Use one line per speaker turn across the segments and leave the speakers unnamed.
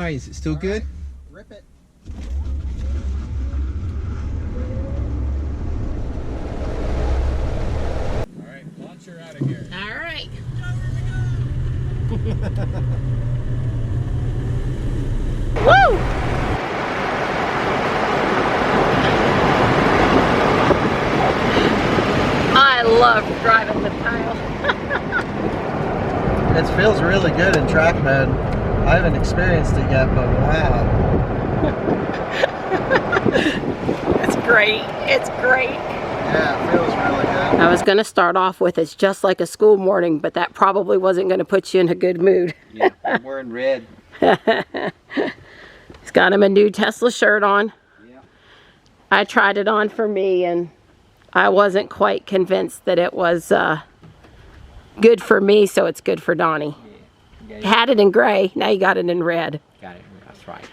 way. Is it still good?
Right. Rip it.
All right, launch her out of here.
All right. Woo! I love driving the tile.
It feels really good in track mode. I haven't experienced it yet, but wow.
It's great. It's great.
Yeah, it feels really good.
I was going to start off with it's just like a school morning, but that probably wasn't going to put you in a good mood.
Yeah, I'm wearing red.
He's got him a new Tesla shirt on.
Yeah.
I tried it on for me, and I wasn't quite convinced that it was good for me, so it's good for Donnie.
Yeah.
Had it in gray, now you got it in red.
Got it. That's right.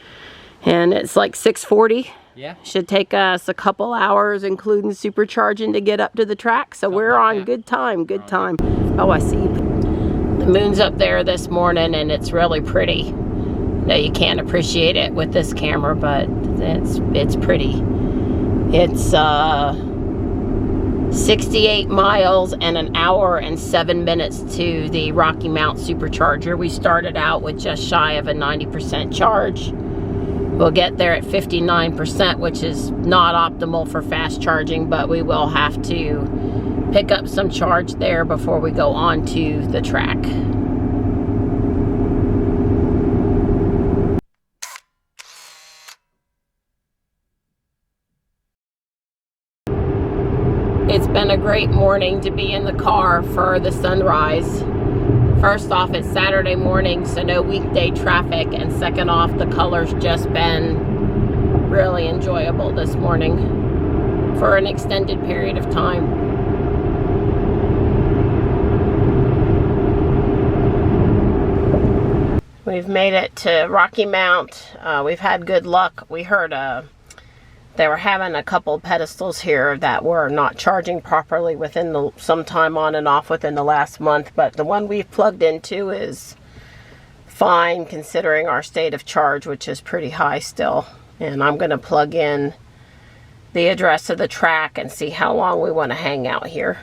And it's like 640.
Yeah.
Should take us a couple hours, including supercharging, to get up to the track. So we're on good time, good time. Oh, I see. The moon's up there this morning, and it's really pretty. No, you can't appreciate it with this camera, but it's pretty. It's 68 miles and an hour and 7 minutes to the Rocky Mount supercharger. We started out with just shy of a 90% charge. We'll get there at 59%, which is not optimal for fast charging, but we will have to pick up some charge there before we go on to the track. It's been a great morning to be in the car for the sunrise. First off, it's Saturday morning, so no weekday traffic, and second off, the color's just been really enjoyable this morning for an extended period of time. We've made it to Rocky Mount. We've had good luck. We heard they were having a couple pedestals here that were not charging properly within some time on and off within the last month, but the one we've plugged into is fine considering our state of charge, which is pretty high still. And I'm going to plug in the address of the track and see how long we want to hang out here.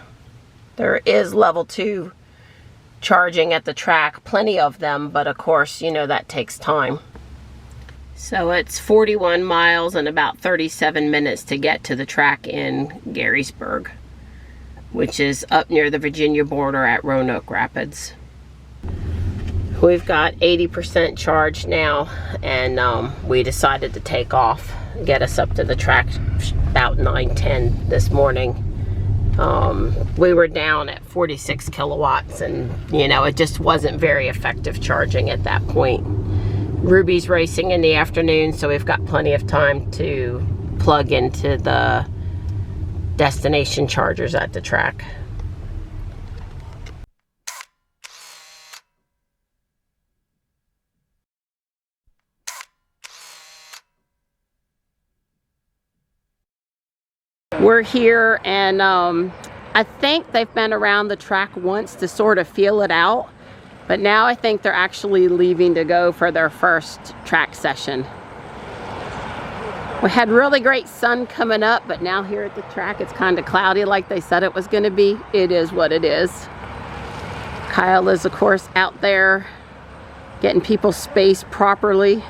There is level 2 charging at the track, plenty of them, but of course, you know, that takes time. So it's 41 miles and about 37 minutes to get to the track in Garysburg, which is up near the Virginia border at Roanoke Rapids. We've got 80% charged now, and we decided to take off, get us up to the track about 9:10 this morning. We were down at 46 kilowatts, and you know, it just wasn't very effective charging at that point. Ruby's racing in the afternoon, so we've got plenty of time to plug into the destination chargers at the track. We're here, and I think they've been around the track once to sort of feel it out. But now I think they're actually leaving to go for their first track session. We had really great sun coming up, but now here at the track it's kind of cloudy like they said it was going to be. It is what it is. Kyle is, of course, out there getting people spaced properly.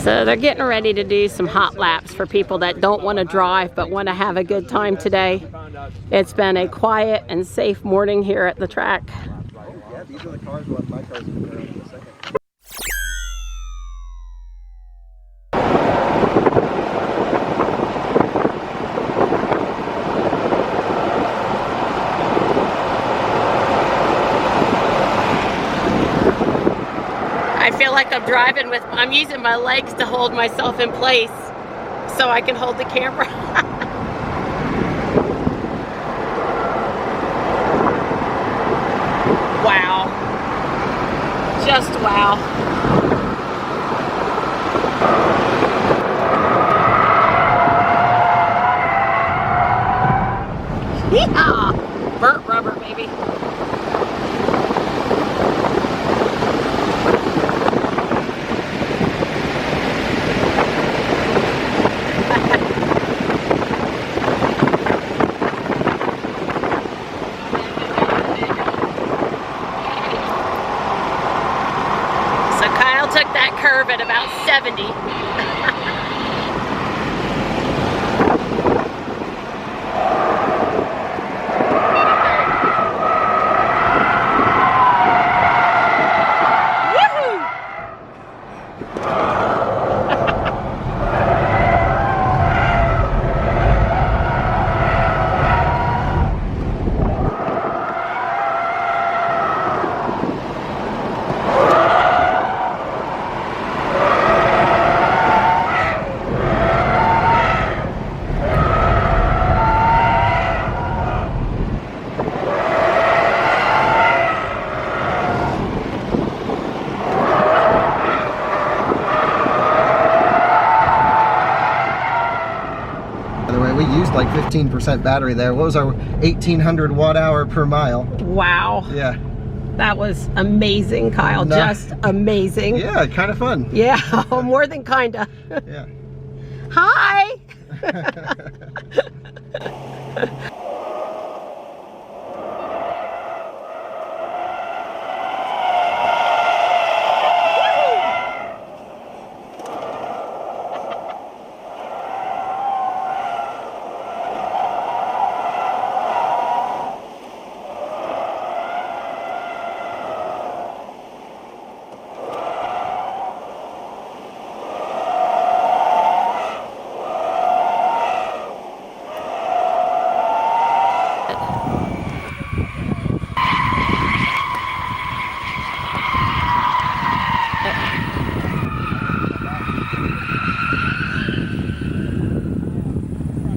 So they're getting ready to do some hot laps for people that don't want to drive but want to have a good time today. It's been a quiet and safe morning here at the track.
Yeah, these are the cars we'll have my cars come around in a second.
I feel like I'm driving with, I'm using my legs to hold myself in place so I can hold the camera. Wow. Just wow. Yeehaw! Burnt rubber, baby. Took that curve at about 70.
We used like 15% battery there. What was our 1800 watt-hour per mile?
Wow.
Yeah.
That was amazing, Kyle.
No.
Just amazing.
Yeah, kind of fun.
Yeah, more than kinda.
Yeah.
Hi!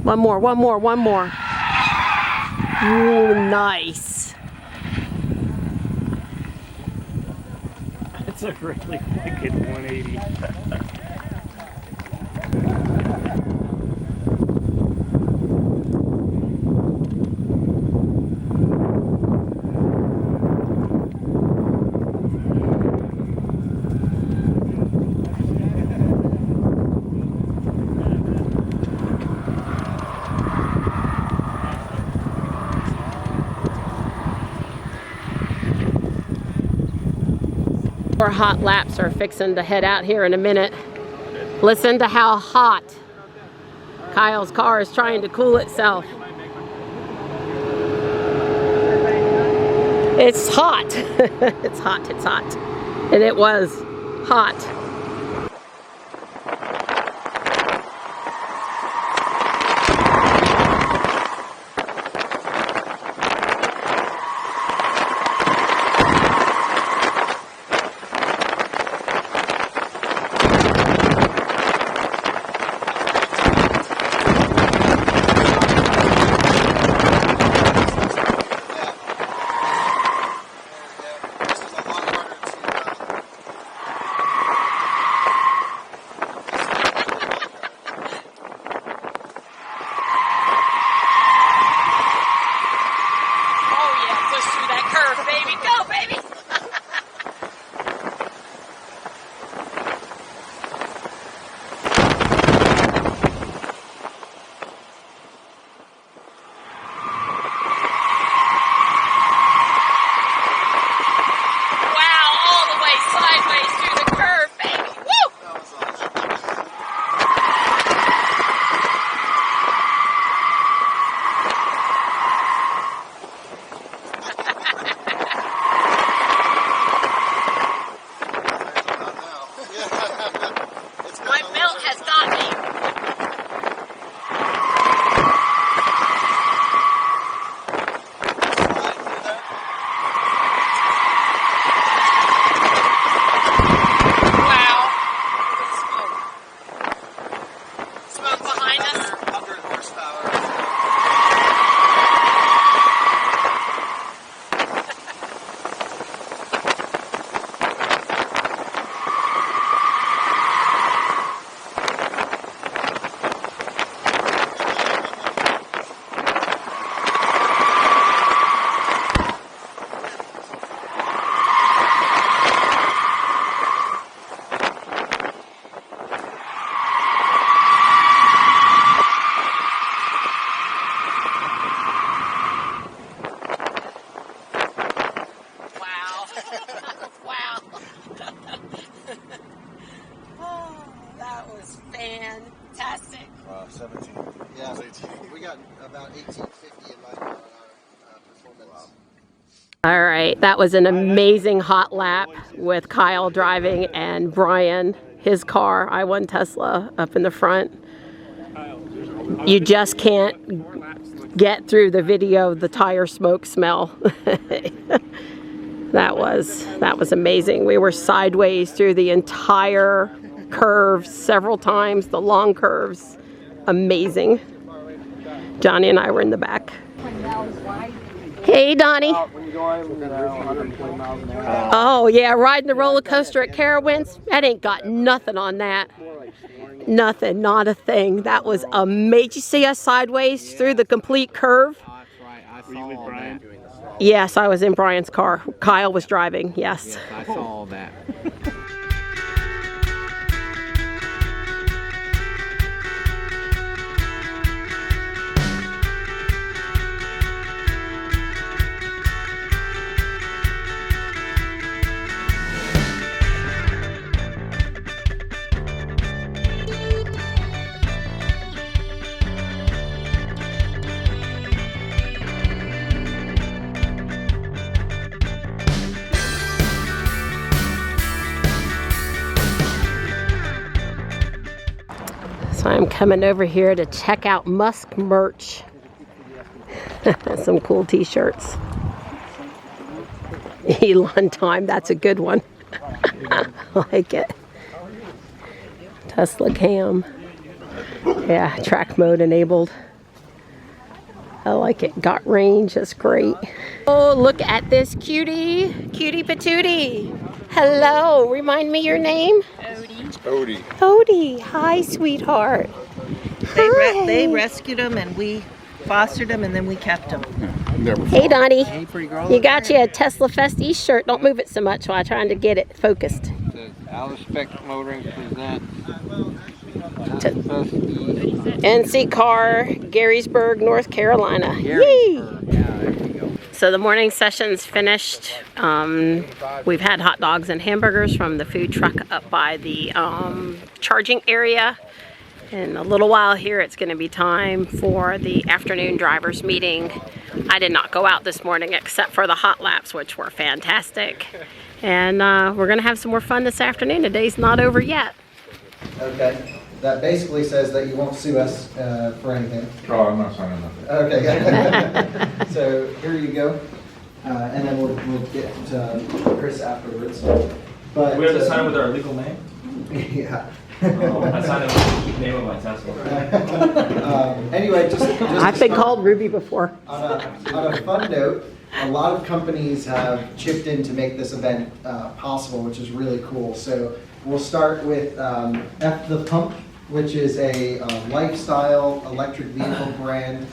One more. Ooh, nice.
That's a really wicked 180.
Our hot laps are fixing to head out here in a minute. Listen to how hot Kyle's car is trying to cool itself. It's hot. It's hot. And it was hot. All right, that was an amazing hot lap with Kyle driving and Brian, his car. I won Tesla up in the front. You just can't get through the video, the tire smoke smell. That was amazing. We were sideways through the entire curve several times, the long curves. Amazing. Johnny and I were in the back. Hey, Donnie. Oh, yeah, riding the roller coaster at Carowinds. That ain't got nothing on that. Nothing, not a thing. That was amazing. You see us sideways through the complete curve?
Were you with Brian?
Yes, I was in Brian's car. Kyle was driving, yes.
I saw all that.
So I'm coming over here to check out Musk merch. Some cool t-shirts. Elon time, that's a good one. I like it. Tesla cam. Yeah, track mode enabled. I like it. Got range, that's great. Oh, look at this cutie. Cutie patootie. Hello, remind me your name?
Odie.
Odie, hi sweetheart.
They rescued them and we fostered them and then we kept them.
Hey Donnie,
Hey, pretty girl.
you got you a Tesla Fest East shirt. Don't move it so much while I'm trying to get it focused.
Says Alice Spec Motoring presents
NC Car, Garysburg, North Carolina. Yay!
Garysburg. Yeah, there you go.
So the morning session's finished. We've had hot dogs and hamburgers from the food truck up by the charging area. In a little while here, it's going to be time for the afternoon drivers meeting. I did not go out this morning except for the hot laps, which were fantastic. And we're going to have some more fun this afternoon. The day's not over yet.
Okay. That basically says that you won't sue us for anything.
Oh, I'm not signing nothing.
Okay. So here you go. And then we'll get to Chris afterwards. But
We have to sign it with our legal name?
yeah.
I signed it with the name of my Tesla.
Anyway, just
I've been called Ruby before.
on a fun note, a lot of companies have chipped in to make this event possible, which is really cool. So we'll start with F the Pump, which is a lifestyle electric vehicle brand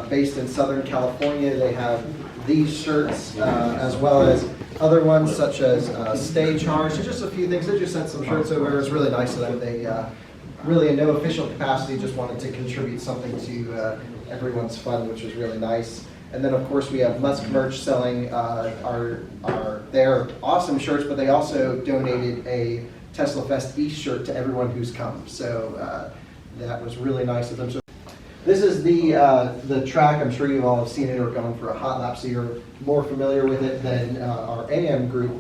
based in Southern California. They have these shirts as well as other ones such as Stay Charged. There's just a few things. They just sent some shirts over. It was really nice of them. They really in no official capacity just wanted to contribute something to everyone's fun, which was really nice. And then of course we have Musk Merch selling their awesome shirts, but they also donated a Tesla Fest East shirt to everyone who's come. So that was really nice of them. So this is the track. I'm sure you all have seen it or gone for a hot lap, so you're more familiar with it than our AM group.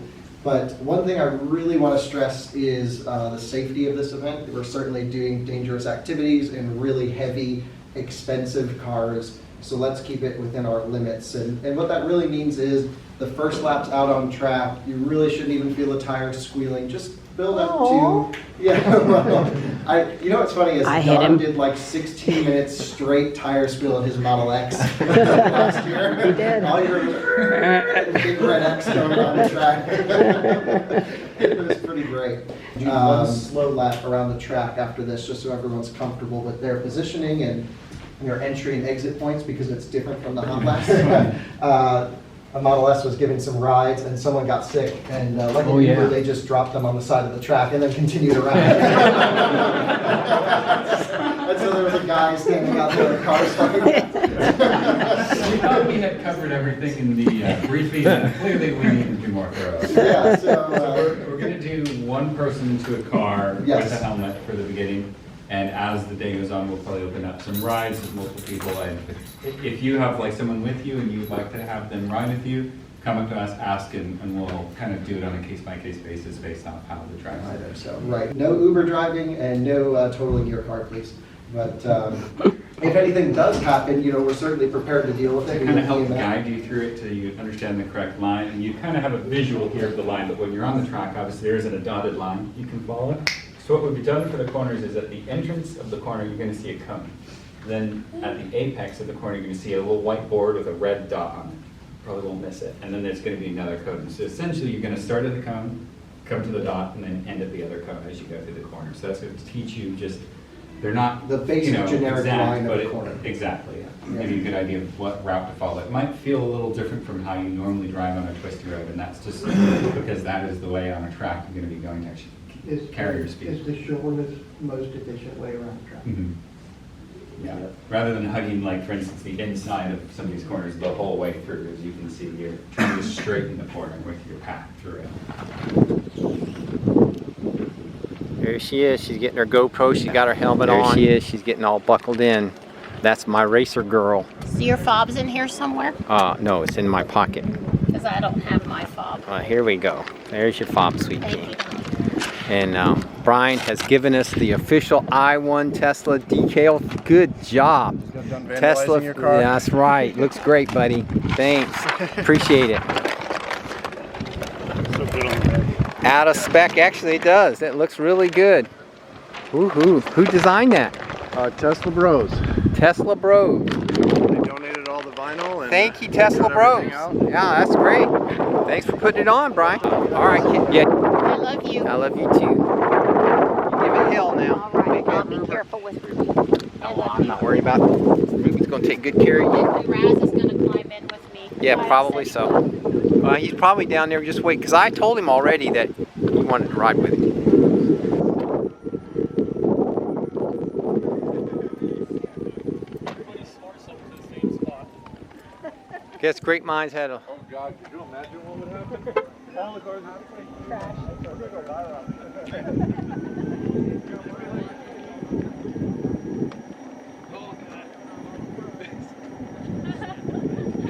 But one thing I really want to stress is the safety of this event. We're certainly doing dangerous activities in really heavy, expensive cars. So let's keep it within our limits. And what that really means is the first lap's out on track. You really shouldn't even feel the tires squealing. Just build up to, yeah, well, you know what's funny is Don did like 16 minutes straight tire squeal in his Model X last year.
He did.
All your big red X going on the track. It was pretty great. Do one slow lap around the track after this, just so everyone's comfortable with their positioning and your entry and exit points, because it's different from the hot laps. A Model S was giving some rides and someone got sick, and like in Uber, they just dropped them on the side of the track and then continued around. And so there was a guy standing out there in car starting.
We thought we had covered everything in the briefing, and clearly we need to do more thorough.
Yeah, so
We're going to do one person to a car with a helmet for the beginning. And as the day goes on, we'll probably open up some rides with multiple people. And if you have like someone with you and you'd like to have them ride with you, come up to us, ask, and we'll kind of do it on a case-by-case basis based on how the drive's
So, right, no Uber driving and no totaling your car, please. But if anything does happen, you know, we're certainly prepared to deal with it.
To kind of help guide you through it so you understand the correct line. And you kind of have a visual here of the line, but when you're on the track, obviously there isn't a dotted line you can follow. So what we've done for the corners is at the entrance of the corner, you're going to see a cone. Then at the apex of the corner, you're going to see a little white board with a red dot on it. Probably won't miss it. And then there's going to be another cone. So essentially, you're going to start at the cone, come to the dot, and then end at the other cone as you go through the corner. So that's going to teach you just, they're not,
the basic generic
exact,
line
but
of the corner.
Exactly, yeah. Give you a good idea of what route to follow. It might feel a little different from how you normally drive on a twisty road, and that's just because that is the way on a track you're going to be going to actually carry your speed.
Is the shortest, most efficient way around the track.
Mm-hmm. Yeah, rather than hugging, like, for instance, the inside of some of these corners the whole way through, as you can see, you're trying to straighten the corner with your path through it.
There she is. She's getting her GoPro. She's got her helmet on. There she is. She's getting all buckled in. That's my racer girl.
See your fobs in here somewhere?
No, it's in my pocket.
Because I don't have my fob.
Here we go. There's your fob, sweet pea.
Thank you.
And Brian has given us the official I1 Tesla decal. Good job. Tesla.
Your car.
Yeah, that's right. Looks great, buddy. Thanks. Appreciate it.
So good on the back.
Out of spec. Actually, it does. It looks really good. Woohoo. Who designed that?
Tesla Bros.
Tesla Bros.
They donated all the vinyl. And
Thank you, Tesla
cut
Bros.
everything out.
Yeah, that's great. Thanks for putting it on, Brian. All right, kid. Yeah.
I love you.
I love you too. You give it hell now.
All right, I'll be careful with Ruby.
No, I'm not worried about it. Ruby's going to take good care of you.
Raz is going to climb in with me.
Yeah, probably so. Well, he's probably down there just wait, because I told him already that he wanted to ride with me. Guess great minds had a...
Oh God, could you imagine what would happen? All the cars would crash.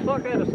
Look at us.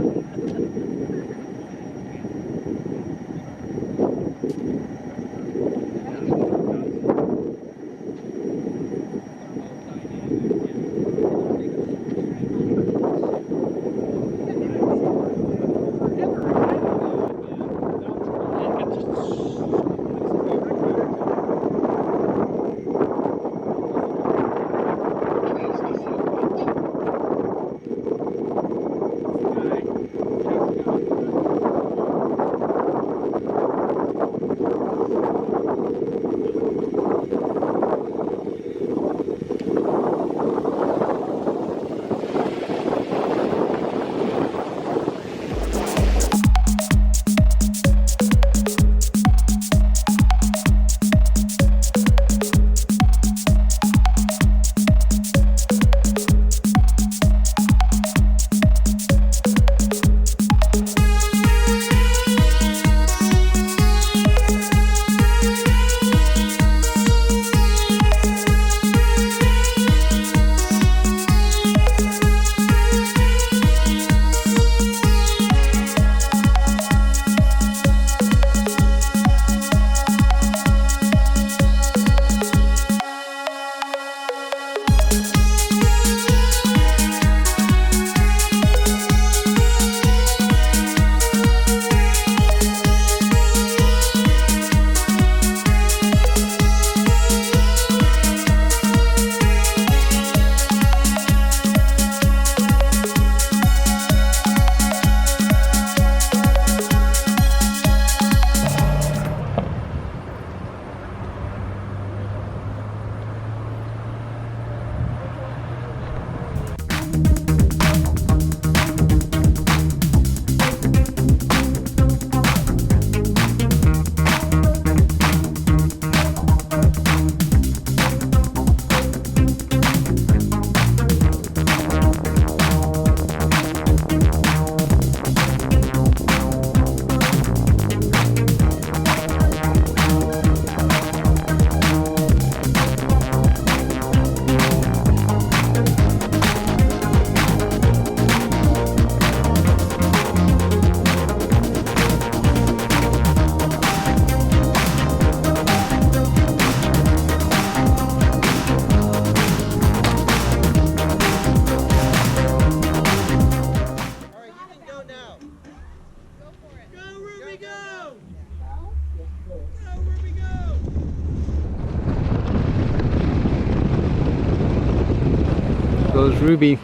goes Ruby.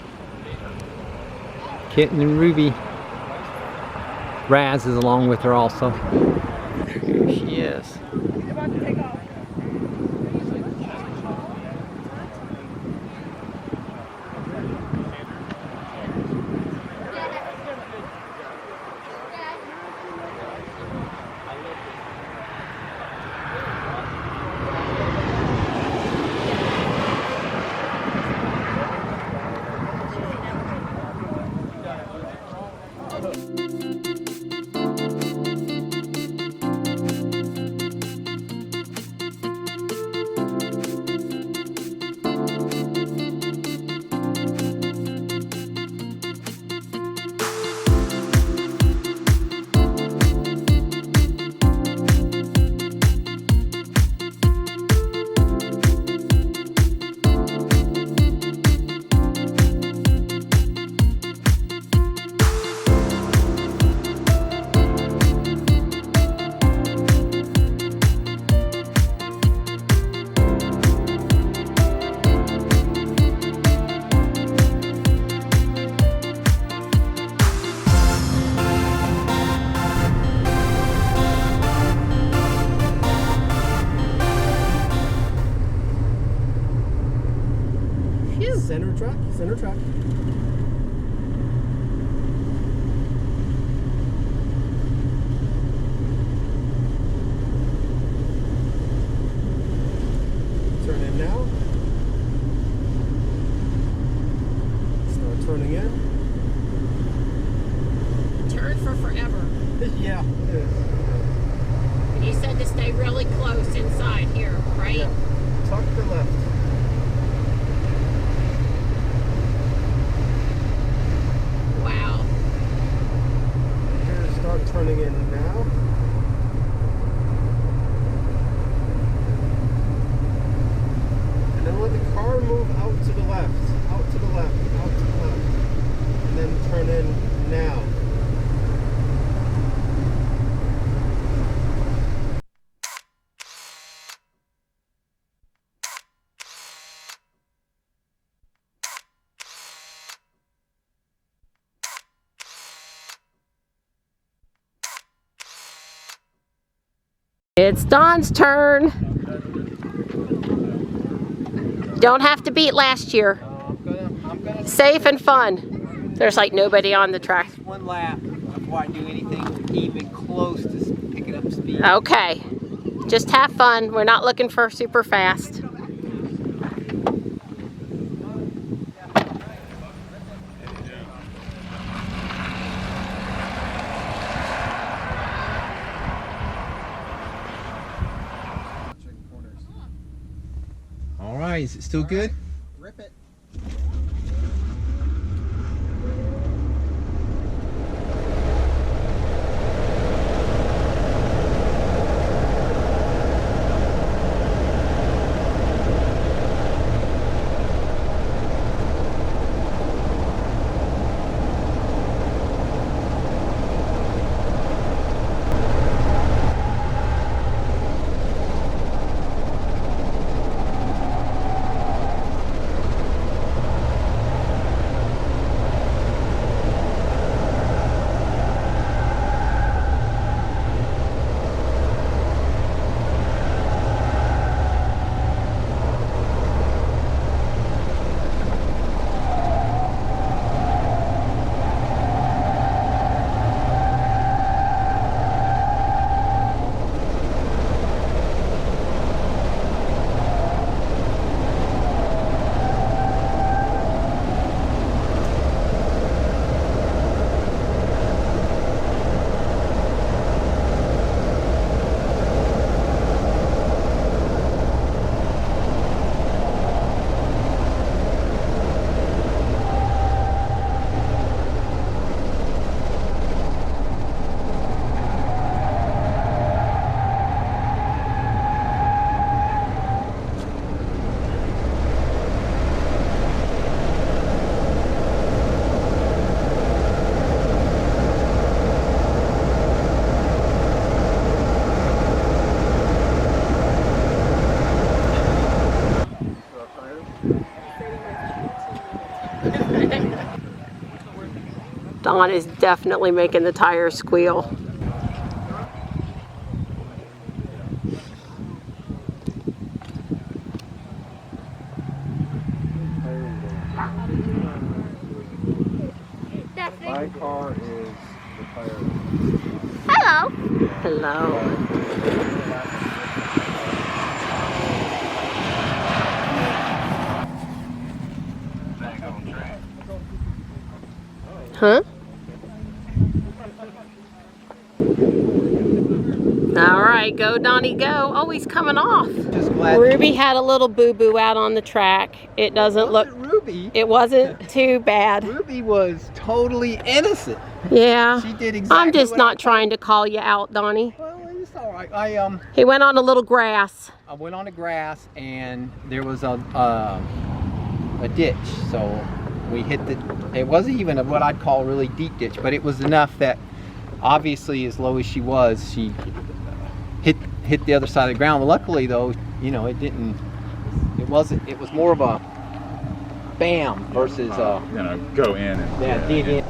Kitten and Ruby. Raz is along with her also. Here she is.
Center track, center track. Turn in now. Start turning in.
Turn for forever.
Yeah, it is.
And you said to stay really close inside here, right?
Yeah. Tuck to the left.
Wow.
Here, start turning in now. And then let the car move out to the left, out to the left, out to the left. And then turn in now.
It's Don's turn. Don't have to beat last year.
I'm gonna
Safe and fun. There's like nobody on the track.
one lap before I do anything even close to picking up speed.
Okay. Just have fun. We're not looking for super fast.
All right, is it still good?
Rip it.
Don is definitely making the tires squeal.
My car is the tire.
Hello. Hello. Huh? All right, go Donnie, go. Oh, he's coming off.
Just glad.
Ruby had a little boo-boo out on the track. It doesn't look,
Ruby.
it wasn't too bad.
Ruby was totally innocent.
Yeah.
She did exactly.
I'm just
what
not trying to call you out, Donnie.
Well, it's all right.
He went on a little grass.
I went on the grass and there was a ditch, so we hit the. It wasn't even what I'd call a really deep ditch, but it was enough that, obviously, as low as she was, she hit the other side of the ground. Well, luckily, though, you know, it didn't. It wasn't. It was more of a bam versus
You know, go in and
dig in.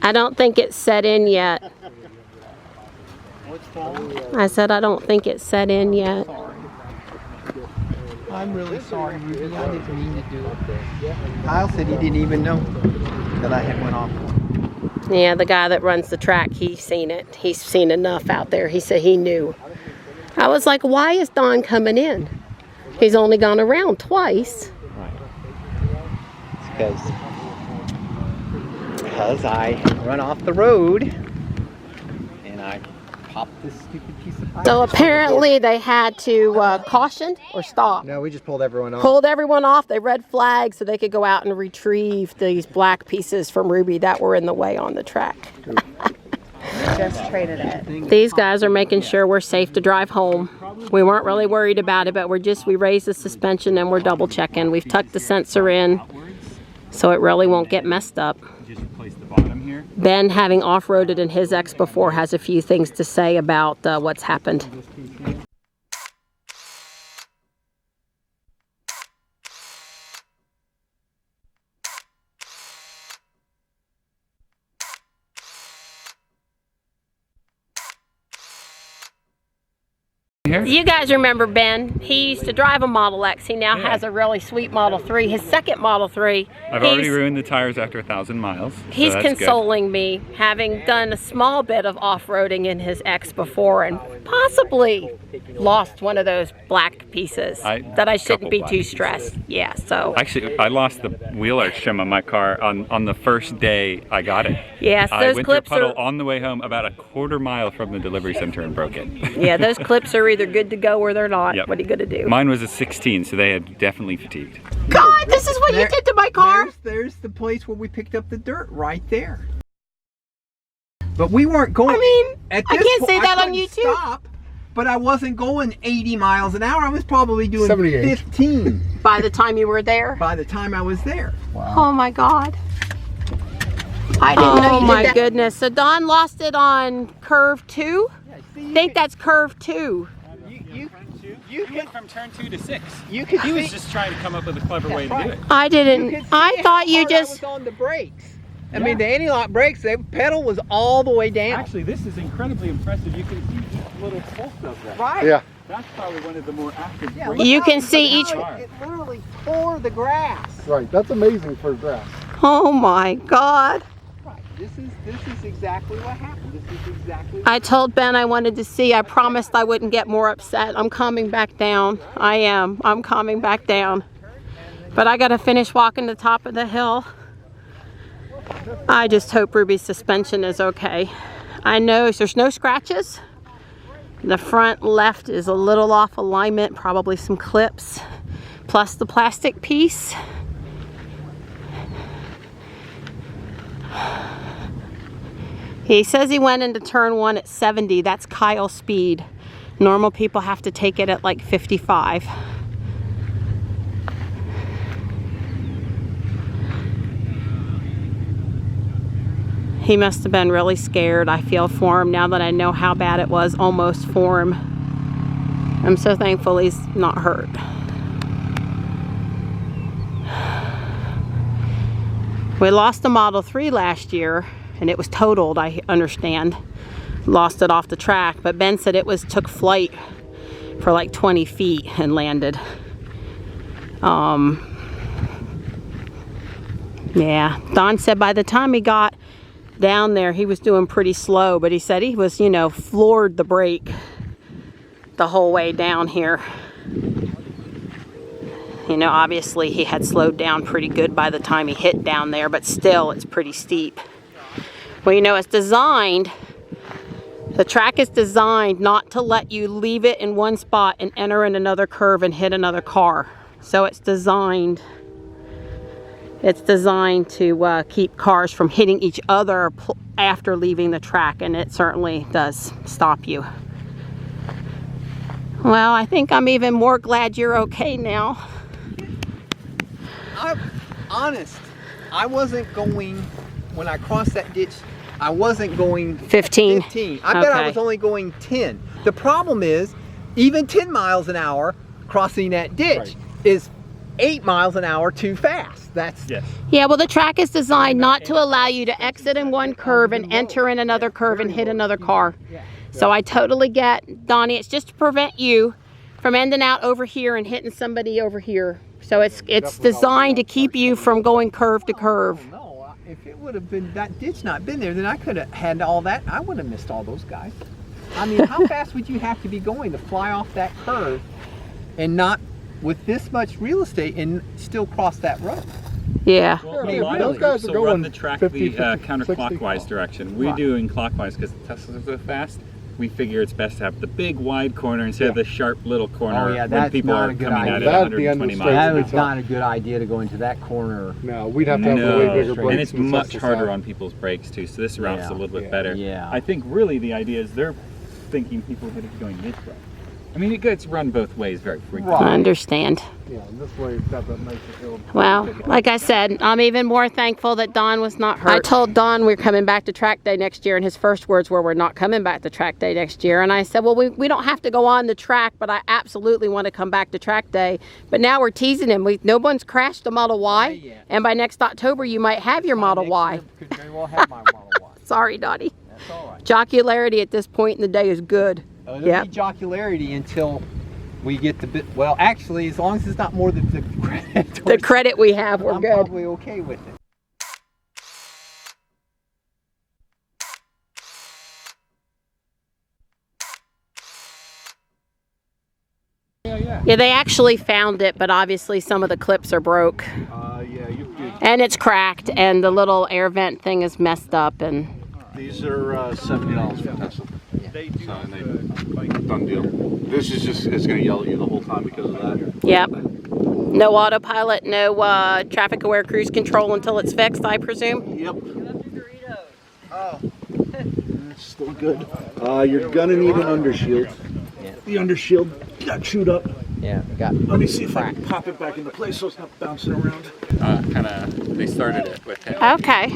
I don't think it's set in yet.
What's wrong?
I said I don't think it's set in yet.
I'm really sorry, Ruby. I didn't mean to do it. Kyle said he didn't even know that I had went off.
Yeah, the guy that runs the track, he's seen it. He's seen enough out there. He said he knew. I was like, why is Don coming in? He's only gone around twice.
Right. It's because I run off the road and I popped this stupid piece of pipe.
So apparently they had to caution or stop.
No, we just pulled everyone off.
Pulled everyone off. They red flags so they could go out and retrieve these black pieces from Ruby that were in the way on the track.
Just traded it.
These guys are making sure we're safe to drive home. We weren't really worried about it, but we raised the suspension and we're double checking. We've tucked the sensor in so it really won't get messed up.
just replace the bottom here.
Ben, having off-roaded in his X before, has a few things to say about what's happened. You guys remember Ben? He used to drive a Model X. He now has a really sweet Model 3. His second Model 3.
I've already ruined the tires after 1,000 miles. So
He's
that's
consoling me, having done a small bit of off-roading in his X before and possibly lost one of those black pieces that I shouldn't be too stressed. Yeah, so.
Actually, I lost the wheel arch trim on my car on the first day I got it.
Yes,
I
those
went through a
clips
puddle
are.
on the way home about a quarter mile from the delivery center and broke it.
Yeah, those clips are either good to go or they're not.
Yep.
What are you gonna do?
Mine was a 16, so they had definitely fatigued.
God, this is what you did to my car.
There's the place where we picked up the dirt right there. But we weren't going.
I mean,
at
I
this
can't
point,
say that on
couldn't
YouTube.
Stop, but I wasn't going 80 miles an hour. I was probably doing
78.
15
By the time you were there?
by the time I was there.
Oh my God. I didn't know you did that. Goodness. So Don lost it on curve 2? I think that's curve 2.
You went from turn 2 to 6.
You could
He was just trying to come up with a clever way to do it.
I didn't. I thought you
I
just.
was on the brakes. I mean, the anti-lock brakes, the pedal was all the way down.
Actually, this is incredibly impressive. You can see each little pulse of that.
Right.
Yeah.
That's probably one of the more active
Yeah,
brakes.
You can
look
see
how
each.
It literally tore the grass.
Right, that's amazing for grass.
Oh my God.
Right. This is exactly what happened. This is exactly.
I told Ben I wanted to see. I promised I wouldn't get more upset. I'm calming back down. I am. I'm calming back down. But I gotta finish walking the top of the hill. I just hope Ruby's suspension is okay. I know there's no scratches. The front left is a little off alignment, probably some clips, plus the plastic piece. He says he went into turn 1 at 70. That's Kyle's speed. Normal people have to take it at like 55. He must have been really scared. I feel for him now that I know how bad it was almost for him. I'm so thankful he's not hurt. We lost the Model 3 last year and it was totaled, I understand. Lost it off the track, but Ben said it took flight for like 20 feet and landed. Yeah, Don said by the time he got down there he was doing pretty slow, but he said he was, you know, floored the brake the whole way down here. You know, obviously he had slowed down pretty good by the time he hit down there, but still it's pretty steep. Well, you know, it's designed, the track is designed not to let you leave it in one spot and enter in another curve and hit another car. So it's designed to keep cars from hitting each other after leaving the track, and it certainly does stop you. Well, I think I'm even more glad you're okay now.
I'm honest. I wasn't going, when I crossed that ditch, I wasn't going
15.
I bet I was only going 10. The problem is, even 10 miles an hour crossing that ditch is 8 miles an hour too fast. That's
Yeah, well, the track is designed not to allow you to exit in one curve and enter in another curve and hit another car. So I totally get, Donnie, it's just to prevent you from ending out over here and hitting somebody over here. So it's designed to keep you from going curve to curve.
No, if it would have been, that ditch not been there, then I could have had all that. I would have missed all those guys. I mean, how fast would you have to be going to fly off that curve and not, with this much real estate, and still cross that road?
Yeah.
Well, a lot of groups will run the track the counterclockwise direction. We do in clockwise because the Teslas are so fast. We figure it's best to have the big wide corner instead of the sharp little corner when people are coming at it 120 miles.
That was not a good idea to go into that corner.
No, we'd have to have a way bigger brakes.
And it's much harder on people's brakes too, so this route's a little bit better.
Yeah.
I think really the idea is they're thinking people are going this route. I mean, it gets run both ways very frequently.
I understand.
Yeah, this way it's got that nice field.
Well, like I said, I'm even more thankful that Don was not hurt. I told Don we're coming back to track day next year, and his first words were, we're not coming back to track day next year. And I said, well, we don't have to go on the track, but I absolutely want to come back to track day. But now we're teasing him. No one's crashed the Model Y, and by next October, you might have your Model Y.
Could very well have my Model Y.
Sorry, Donnie.
That's all right.
Jocularity at this point in the day is good.
It'll be jocularity until we get the bit. Well, actually, as long as it's not more than the credit.
The credit we have, we're good.
I'm probably okay with it.
Yeah, they actually found it, but obviously some of the clips are broke.
Yeah, you could.
And it's cracked, and the little air vent thing is messed up. And
These are $70 for Tesla. Done deal. This is just, it's going to yell at you the whole time because of that.
Yep. No autopilot, no traffic aware cruise control until it's fixed, I presume?
Yep. Oh. It's still good. You're going to need an undershield.
Yeah.
The undershield got chewed up.
Yeah, got.
Let me see if I can pop it back into place so it's not bouncing around.
They started it with him.
Okay.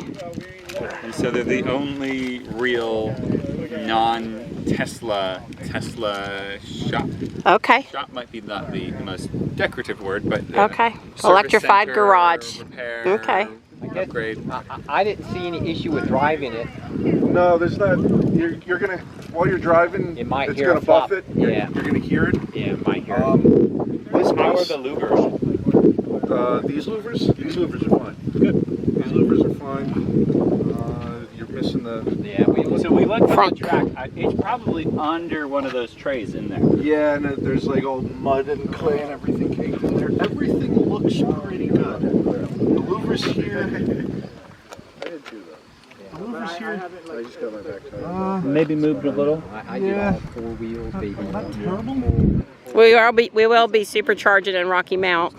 And so they're the only real non-Tesla shop.
Okay.
Shop might be not the most decorative word, but
Okay.
service
Electrified
center,
garage.
Repair,
Okay.
upgrade.
I didn't see any issue with driving it.
No, there's not. You're gonna, while you're driving,
It might
it's
hear
gonna
a flop.
buff it.
Yeah.
You're gonna hear it.
Yeah, it might hear
How are the louvers?
These louvers are fine. Good. These louvers are fine. You're missing the.
Yeah,
So we looked on
Front.
the track. It's probably under one of those trays in there.
Yeah, and there's like all mud and clay and everything caked in there. Everything looks pretty good. The louver's here. I didn't do that. The louver's here. I just got my back tied.
Maybe moved a little.
I did all 4 wheels, baby.
Not terrible.
We will be supercharging in Rocky Mount.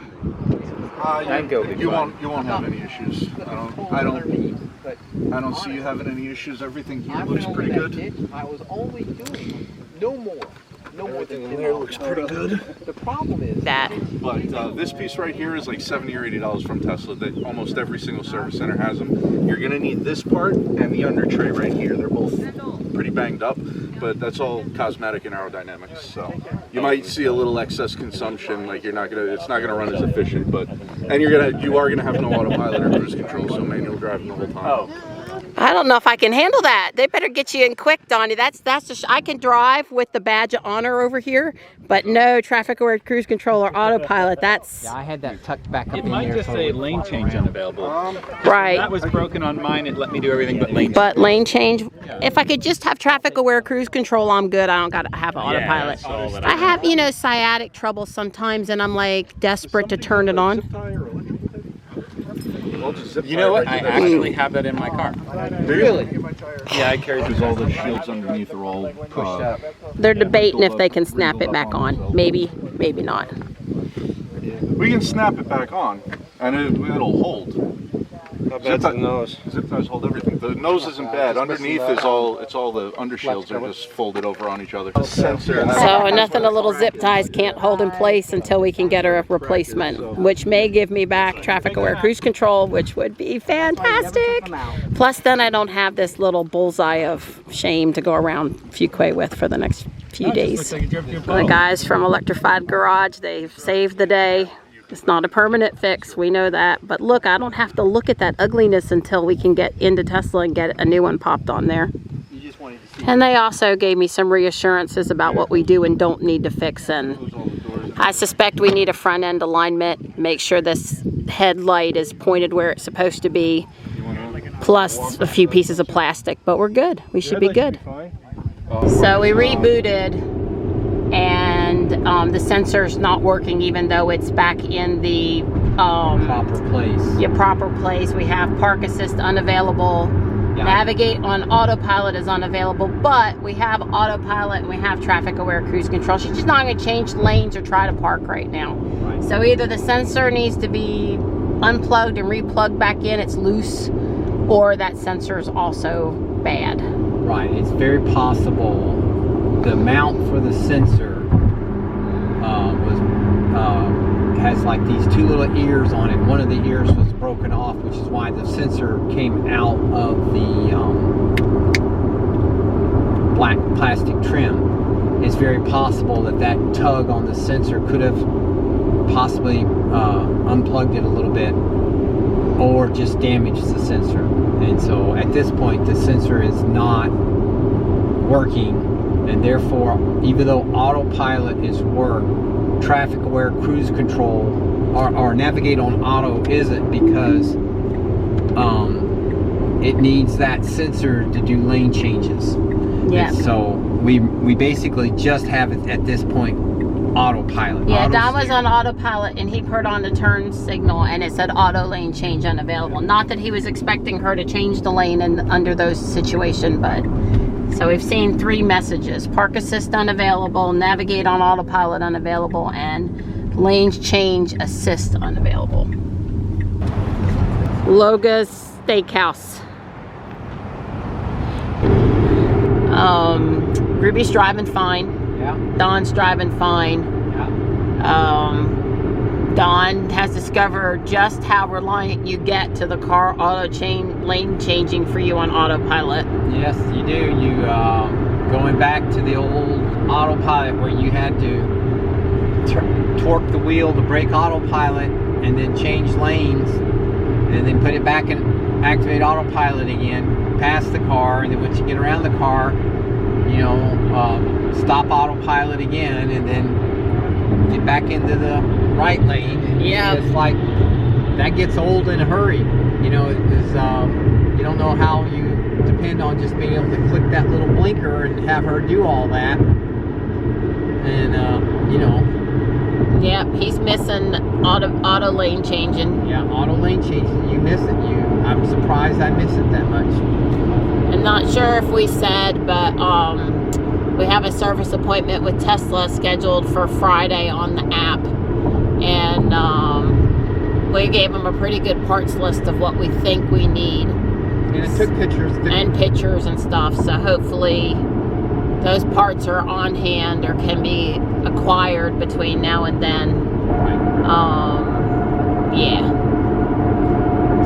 You won't have any issues. I don't see you having any issues. Everything here looks pretty good.
I was only doing no more. No more than
Everything there looks pretty good.
The problem is
That.
But this piece right here is like $70 or $80 from Tesla. That almost every single service center has them. You're gonna need this part and the under tray right here. They're both pretty banged up, but that's all cosmetic and aerodynamics. So you might see a little excess consumption. Like it's not gonna run as efficient. But you are gonna have no autopilot or cruise control, so manual driving the whole time.
I don't know if I can handle that. They better get you in quick, Donnie. I can drive with the badge of honor over here, but no traffic aware cruise control or autopilot. That's
I had that tucked back up
It
in
might
there.
just say lane change unavailable.
right.
That was broken on mine. It let me do everything but lane change.
But lane change, if I could just have traffic aware cruise control, I'm good. I don't got to have an autopilot.
that's all that
I have, sciatic trouble sometimes, and I'm like desperate to turn it on.
You know what? I actually have that in my car.
Really?
Yeah, I carry
Because all the shields underneath are all pushed up.
They're debating if they can snap it back on. Maybe, maybe not.
We can snap it back on, and it'll hold.
How bad's the nose?
Zip ties hold everything. The nose isn't bad. Underneath is all the undershields are just folded over on each other. The sensor.
So nothing a little zip ties can't hold in place until we can get a replacement, which may give me back traffic aware cruise control, which would be fantastic. Plus then I don't have this little bullseye of shame to go around Fuquay with for the next few days. The guys from Electrified Garage, they've saved the day. It's not a permanent fix, we know that, but look, I don't have to look at that ugliness until we can get into Tesla and get a new one popped on there. And they also gave me some reassurances about what we do and don't need to fix, and I suspect we need a front end alignment, make sure this headlight is pointed where it's supposed to be, plus a few pieces of plastic, but we're good, we should be good. So we rebooted, and the sensor's not working even though it's back in the
Proper place.
proper place. We have park assist unavailable.
Yeah.
Navigate on autopilot is unavailable, but we have autopilot and we have traffic aware cruise control. She's just not going to change lanes or try to park right now.
Right.
So either the sensor needs to be unplugged and replugged back in, it's loose, or that sensor is also bad.
Right, it's very possible the mount for the sensor has like these 2 little ears on it. One of the ears was broken off, which is why the sensor came out of the black plastic trim. It's very possible that tug on the sensor could have possibly unplugged it a little bit or just damaged the sensor. And so at this point the sensor is not working, and therefore even though autopilot is traffic aware cruise control or navigate on auto isn't, because it needs that sensor to do lane changes.
Yeah.
And so we basically just have it at this point autopilot.
Yeah,
Auto
Don was
steer.
on autopilot and he put on the turn signal and it said auto lane change unavailable. Not that he was expecting her to change the lane under those situations, but so we've seen 3 messages: park assist unavailable, navigate on autopilot unavailable, and lanes change assist unavailable. Loga's Steakhouse. Ruby's driving fine.
Yeah.
Don's driving fine.
Yeah.
Don has discovered just how reliant you get to the car lane changing for you on autopilot.
Yes, you do. You going back to the old autopilot where you had to torque the wheel to brake autopilot and then change lanes and then put it back and activate autopilot again, pass the car, and then once you get around the car, stop autopilot again and then get back into the right lane.
Yeah.
It's like that gets old in a hurry. You don't know how you depend on just being able to click that little blinker and have her do all that. And you know.
Yep, he's missing auto lane changing.
Yeah, auto lane changing. You miss it. I'm surprised I miss it that much.
I'm not sure if we said, but we have a service appointment with Tesla scheduled for Friday on the app, and we gave them a pretty good parts list of what we think we need.
And it took pictures.
And pictures and stuff, so hopefully those parts are on hand or can be acquired between now and then. Yeah.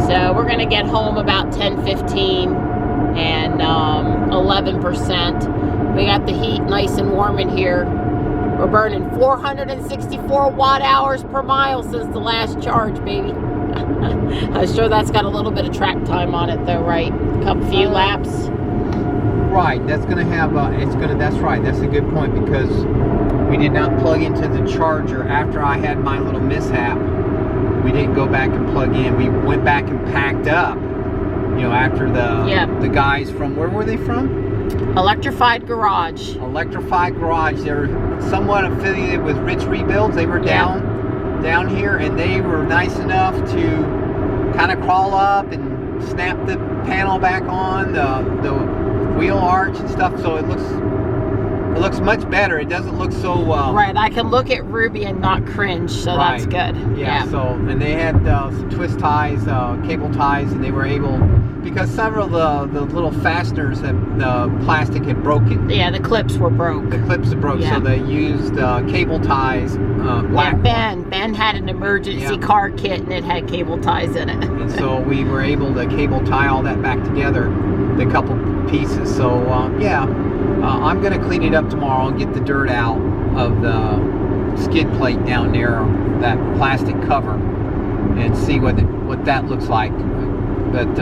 So we're gonna get home about 10:15 and 11%. We got the heat nice and warm in here. We're burning 464 watt hours per mile since the last charge, baby. I'm sure that's got a little bit of track time on it though, right? A few laps.
Right, that's gonna have that's right, that's a good point, because we did not plug into the charger after I had my little mishap. We didn't go back and plug in. We went back and packed up, you know, after the guys from, where were they from?
Electrified Garage.
Electrified Garage. They're somewhat affiliated with Rich Rebuilds. They were down here, and they were nice enough to kind of crawl up and snap the panel back on, the wheel arch and stuff, so it looks much better. It doesn't look so
right, I can look at Ruby and not cringe, so
right.
That's good.
Yeah, so, and they had some twist ties, cable ties, and they were able, because several of the little fasteners, the plastic had broken.
Yeah, the clips were broke.
The clips are broke, so they used cable ties.
Ben had an emergency car kit, and it had cable ties in it.
And so we were able to cable tie all that back together, the couple pieces. So I'm going to clean it up tomorrow and get the dirt out of the skid plate down there, that plastic cover, and see what that looks like. But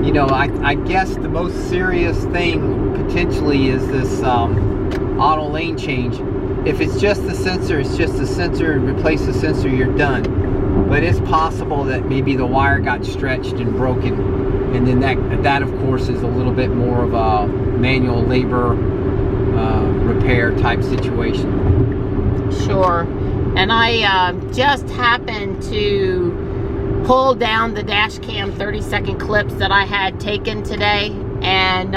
you know, I guess the most serious thing potentially is this auto lane change. If it's just the sensor, it's just the sensor, replace the sensor, you're done. But it's possible that maybe the wire got stretched and broken, and then that of course is a little bit more of a manual labor repair type situation.
Sure. And I just happened to pull down the dash cam 30-second clips that I had taken today, and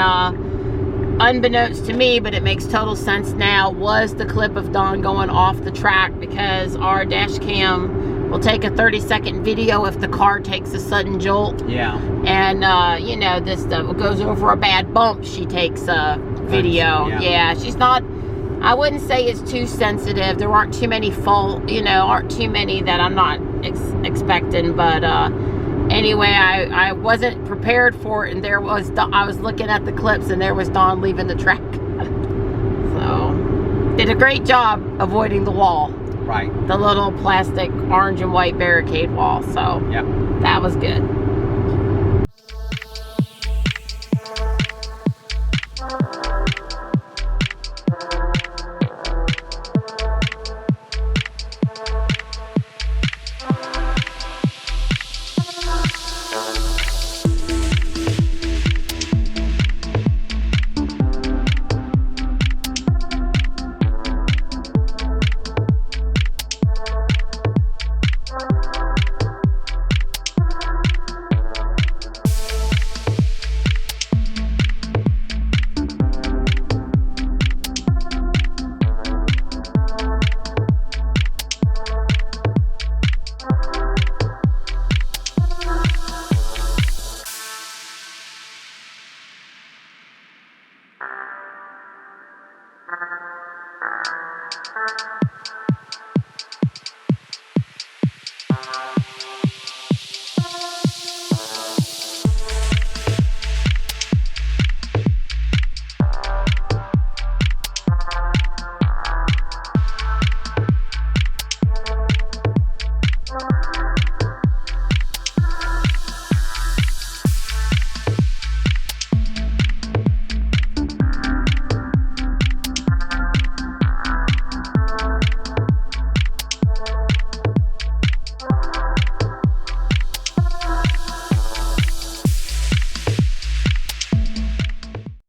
unbeknownst to me, but it makes total sense now, was the clip of Dawn going off the track, because our dash cam will take a 30-second video if the car takes a sudden jolt.
Yeah. And
you know, this goes over a bad bump, she takes a video. Yeah, she's not, I wouldn't say it's too sensitive. There aren't too many aren't too many that I'm not expecting, but anyway, I wasn't prepared for it, and I was looking at the clips, and there was Dawn leaving the track. So, did a great job avoiding the wall.
Right.
The little plastic orange and white barricade wall, so that was good.